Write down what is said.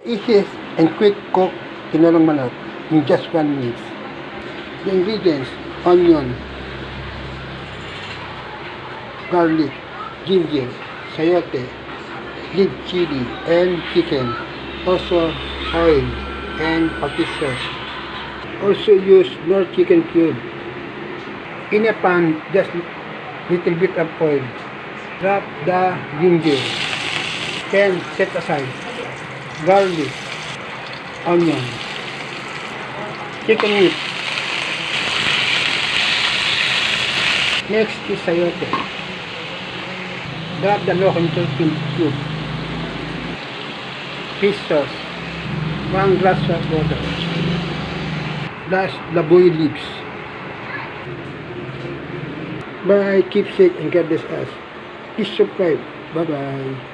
Easy and quick cook tinolang manok in just 1 minute. The ingredients: onion, garlic, ginger, sayote, red chili, and chicken. Also oil and pati sauce. Also use more chicken cube. In a pan, just little bit of oil. Wrap the ginger. Then set aside. Garlic, onion, chicken meat. Next is sayote. Drop the local cube. Fish sauce. 1 glass of water. Last, the boiled leaves. Bye. Keep safe and God bless us. Please subscribe. Bye bye.